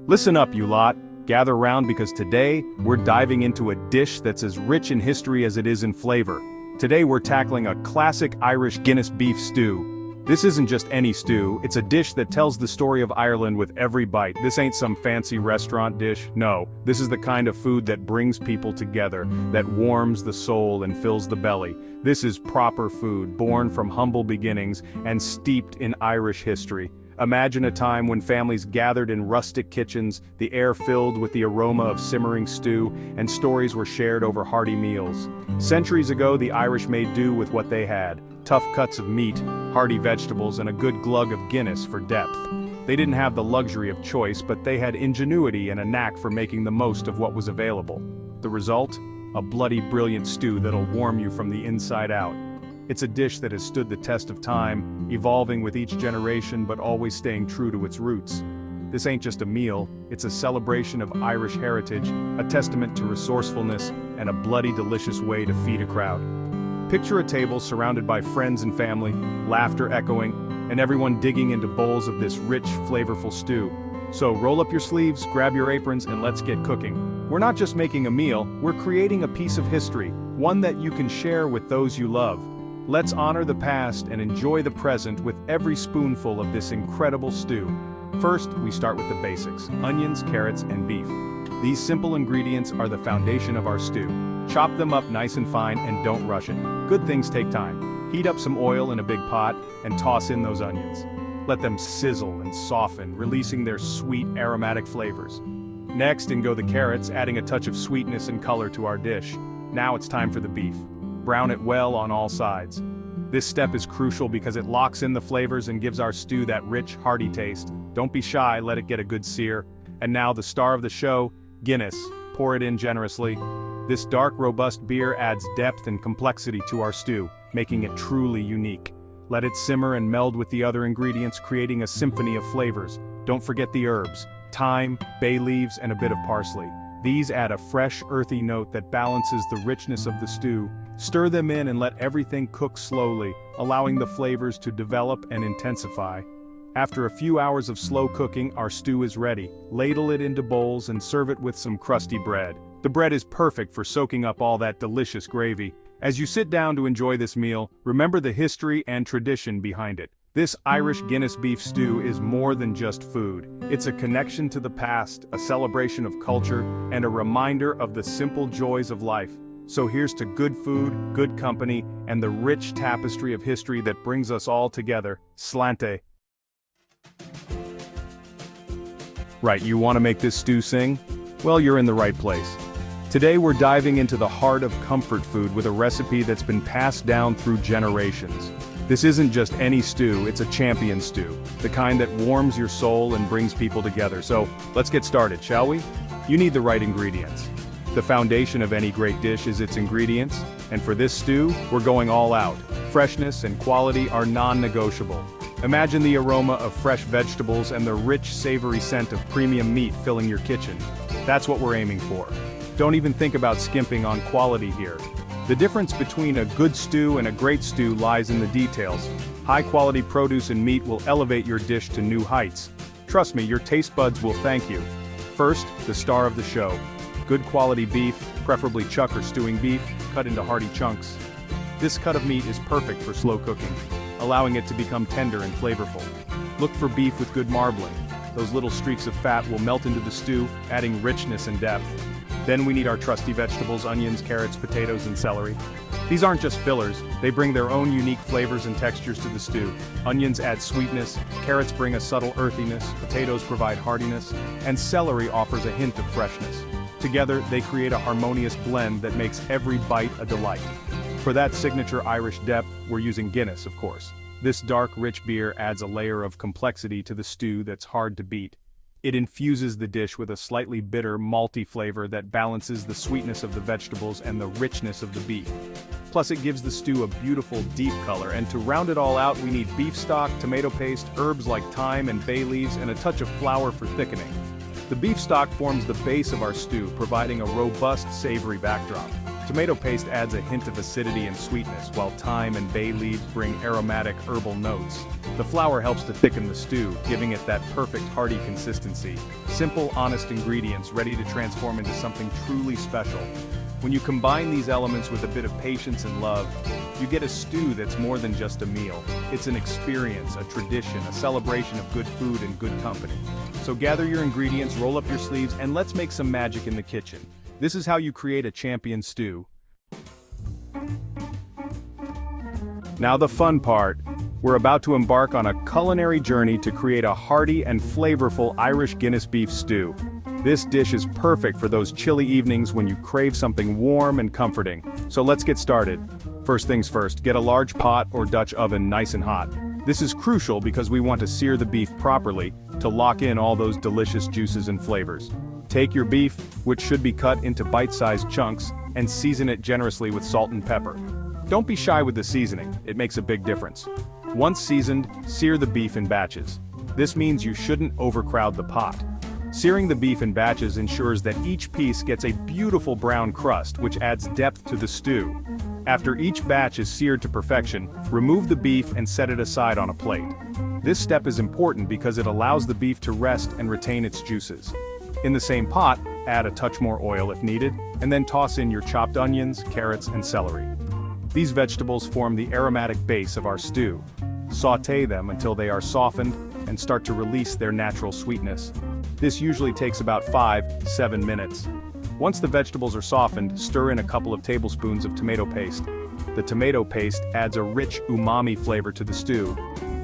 Listen up, you lot. Gather round because today, we're diving into a dish that's as rich in history as it is in flavor. Today we're tackling a classic Irish Guinness beef stew. This isn't just any stew, it's a dish that tells the story of Ireland with every bite. This ain't some fancy restaurant dish, no. This is the kind of food that brings people together, that warms the soul and fills the belly. This is proper food, born from humble beginnings and steeped in Irish history. Imagine a time when families gathered in rustic kitchens, the air filled with the aroma of simmering stew, and stories were shared over hearty meals. Centuries ago, the Irish made do with what they had: tough cuts of meat, hearty vegetables, and a good glug of Guinness for depth. They didn't have the luxury of choice, but they had ingenuity and a knack for making the most of what was available. The result? A bloody brilliant stew that'll warm you from the inside out. It's a dish that has stood the test of time, evolving with each generation but always staying true to its roots. This ain't just a meal, it's a celebration of Irish heritage, a testament to resourcefulness, and a bloody delicious way to feed a crowd. Picture a table surrounded by friends and family, laughter echoing, and everyone digging into bowls of this rich, flavorful stew. So roll up your sleeves, grab your aprons, and let's get cooking. We're not just making a meal, we're creating a piece of history, one that you can share with those you love. Let's honor the past and enjoy the present with every spoonful of this incredible stew. First, we start with the basics: onions, carrots, and beef. These simple ingredients are the foundation of our stew. Chop them up nice and fine and don't rush it. Good things take time. Heat up some oil in a big pot and toss in those onions. Let them sizzle and soften, releasing their sweet, aromatic flavors. Next, in go the carrots, adding a touch of sweetness and color to our dish. Now it's time for the beef. Brown it well on all sides. This step is crucial because it locks in the flavors and gives our stew that rich, hearty taste. Don't be shy, let it get a good sear. And now the star of the show, Guinness. Pour it in generously. This dark, robust beer adds depth and complexity to our stew, making it truly unique. Let it simmer and meld with the other ingredients, creating a symphony of flavors. Don't forget the herbs: thyme, bay leaves, and a bit of parsley. These add a fresh, earthy note that balances the richness of the stew. Stir them in and let everything cook slowly, allowing the flavors to develop and intensify. After a few hours of slow cooking, our stew is ready. Ladle it into bowls and serve it with some crusty bread. The bread is perfect for soaking up all that delicious gravy. As you sit down to enjoy this meal, remember the history and tradition behind it. This Irish Guinness beef stew is more than just food. It's a connection to the past, a celebration of culture, and a reminder of the simple joys of life. So here's to good food, good company, and the rich tapestry of history that brings us all together. Slante. Right, you want to make this stew sing? Well, you're in the right place. Today we're diving into the heart of comfort food with a recipe that's been passed down through generations. This isn't just any stew, it's a champion stew, the kind that warms your soul and brings people together. So, let's get started, shall we? You need the right ingredients. The foundation of any great dish is its ingredients, and for this stew, we're going all out. Freshness and quality are non-negotiable. Imagine the aroma of fresh vegetables and the rich, savory scent of premium meat filling your kitchen. That's what we're aiming for. Don't even think about skimping on quality here. The difference between a good stew and a great stew lies in the details. High-quality produce and meat will elevate your dish to new heights. Trust me, your taste buds will thank you. First, the star of the show. Good quality beef, preferably chuck or stewing beef, cut into hearty chunks. This cut of meat is perfect for slow cooking, allowing it to become tender and flavorful. Look for beef with good marbling. Those little streaks of fat will melt into the stew, adding richness and depth. Then we need our trusty vegetables: onions, carrots, potatoes, and celery. These aren't just fillers, they bring their own unique flavors and textures to the stew. Onions add sweetness, carrots bring a subtle earthiness, potatoes provide heartiness, and celery offers a hint of freshness. Together, they create a harmonious blend that makes every bite a delight. For that signature Irish depth, we're using Guinness, of course. This dark, rich beer adds a layer of complexity to the stew that's hard to beat. It infuses the dish with a slightly bitter, malty flavor that balances the sweetness of the vegetables and the richness of the beef. Plus, it gives the stew a beautiful, deep color, and to round it all out, we need beef stock, tomato paste, herbs like thyme and bay leaves, and a touch of flour for thickening. The beef stock forms the base of our stew, providing a robust, savory backdrop. Tomato paste adds a hint of acidity and sweetness, while thyme and bay leaves bring aromatic herbal notes. The flour helps to thicken the stew, giving it that perfect hearty consistency. Simple, honest ingredients ready to transform into something truly special. When you combine these elements with a bit of patience and love, you get a stew that's more than just a meal. It's an experience, a tradition, a celebration of good food and good company. So gather your ingredients, roll up your sleeves, and let's make some magic in the kitchen. This is how you create a champion stew. Now the fun part. We're about to embark on a culinary journey to create a hearty and flavorful Irish Guinness beef stew. This dish is perfect for those chilly evenings when you crave something warm and comforting. So let's get started. First things first, get a large pot or Dutch oven nice and hot. This is crucial because we want to sear the beef properly to lock in all those delicious juices and flavors. Take your beef, which should be cut into bite-sized chunks, and season it generously with salt and pepper. Don't be shy with the seasoning, it makes a big difference. Once seasoned, sear the beef in batches. This means you shouldn't overcrowd the pot. Searing the beef in batches ensures that each piece gets a beautiful brown crust, which adds depth to the stew. After each batch is seared to perfection, remove the beef and set it aside on a plate. This step is important because it allows the beef to rest and retain its juices. In the same pot, add a touch more oil if needed, and then toss in your chopped onions, carrots, and celery. These vegetables form the aromatic base of our stew. Sauté them until they are softened and start to release their natural sweetness. This usually takes about 5-7 minutes. Once the vegetables are softened, stir in a couple of tablespoons of tomato paste. The tomato paste adds a rich umami flavor to the stew.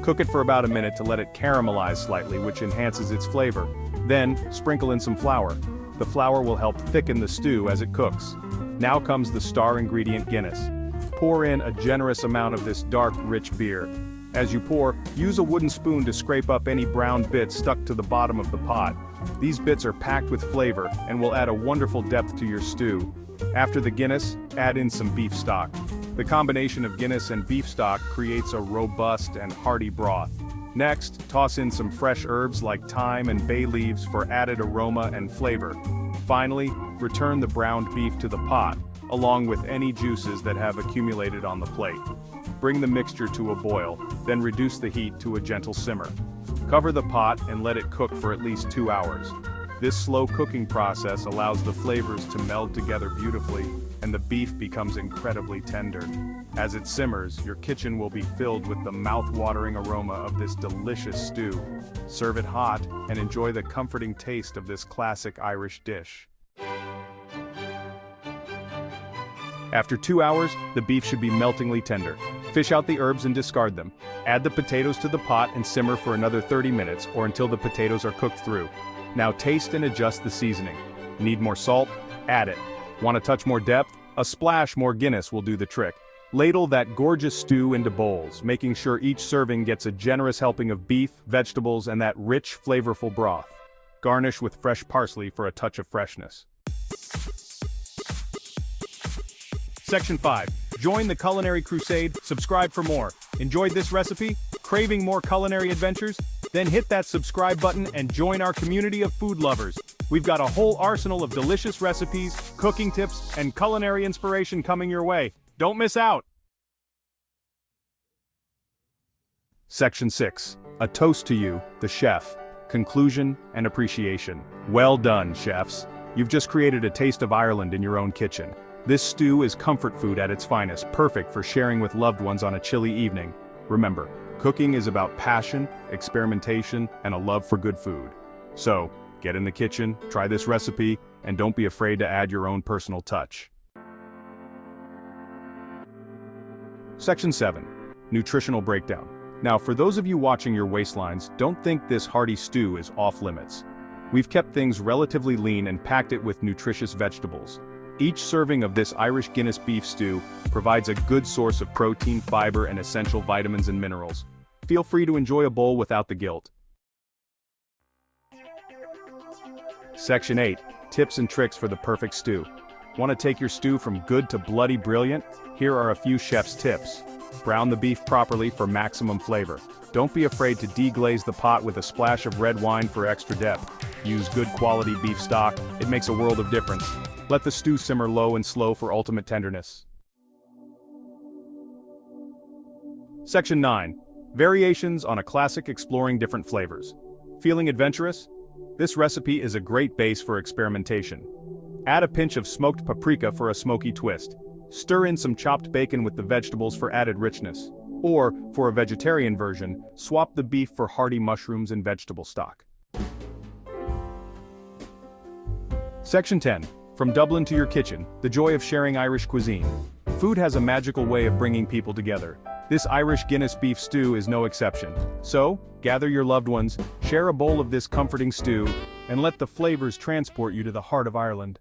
Cook it for about a minute to let it caramelize slightly, which enhances its flavor. Then, sprinkle in some flour. The flour will help thicken the stew as it cooks. Now comes the star ingredient Guinness. Pour in a generous amount of this dark, rich beer. As you pour, use a wooden spoon to scrape up any brown bits stuck to the bottom of the pot. These bits are packed with flavor and will add a wonderful depth to your stew. After the Guinness, add in some beef stock. The combination of Guinness and beef stock creates a robust and hearty broth. Next, toss in some fresh herbs like thyme and bay leaves for added aroma and flavor. Finally, return the browned beef to the pot, along with any juices that have accumulated on the plate. Bring the mixture to a boil, then reduce the heat to a gentle simmer. Cover the pot and let it cook for at least 2 hours. This slow cooking process allows the flavors to meld together beautifully, and the beef becomes incredibly tender. As it simmers, your kitchen will be filled with the mouth-watering aroma of this delicious stew. Serve it hot, and enjoy the comforting taste of this classic Irish dish. After 2 hours, the beef should be meltingly tender. Fish out the herbs and discard them. Add the potatoes to the pot and simmer for another 30 minutes or until the potatoes are cooked through. Now taste and adjust the seasoning. Need more salt? Add it. Want a touch more depth? A splash more Guinness will do the trick. Ladle that gorgeous stew into bowls, making sure each serving gets a generous helping of beef, vegetables, and that rich, flavorful broth. Garnish with fresh parsley for a touch of freshness. Section 5. Join the culinary crusade, subscribe for more. Enjoyed this recipe? Craving more culinary adventures? Then hit that subscribe button and join our community of food lovers. We've got a whole arsenal of delicious recipes, cooking tips, and culinary inspiration coming your way. Don't miss out! Section 6. A toast to you, the chef. Conclusion and appreciation. Well done, chefs. You've just created a taste of Ireland in your own kitchen. This stew is comfort food at its finest, perfect for sharing with loved ones on a chilly evening. Remember, cooking is about passion, experimentation, and a love for good food. So, get in the kitchen, try this recipe, and don't be afraid to add your own personal touch. Section 7. Nutritional breakdown. Now, for those of you watching your waistlines, don't think this hearty stew is off limits. We've kept things relatively lean and packed it with nutritious vegetables. Each serving of this Irish Guinness beef stew provides a good source of protein, fiber, and essential vitamins and minerals. Feel free to enjoy a bowl without the guilt. Section 8. Tips and tricks for the perfect stew. Want to take your stew from good to bloody brilliant? Here are a few chef's tips. Brown the beef properly for maximum flavor. Don't be afraid to deglaze the pot with a splash of red wine for extra depth. Use good quality beef stock, it makes a world of difference. Let the stew simmer low and slow for ultimate tenderness. Section 9. Variations on a classic exploring different flavors. Feeling adventurous? This recipe is a great base for experimentation. Add a pinch of smoked paprika for a smoky twist. Stir in some chopped bacon with the vegetables for added richness. Or, for a vegetarian version, swap the beef for hearty mushrooms and vegetable stock. Section 10. From Dublin to your kitchen, the joy of sharing Irish cuisine. Food has a magical way of bringing people together. This Irish Guinness beef stew is no exception. So, gather your loved ones, share a bowl of this comforting stew, and let the flavors transport you to the heart of Ireland.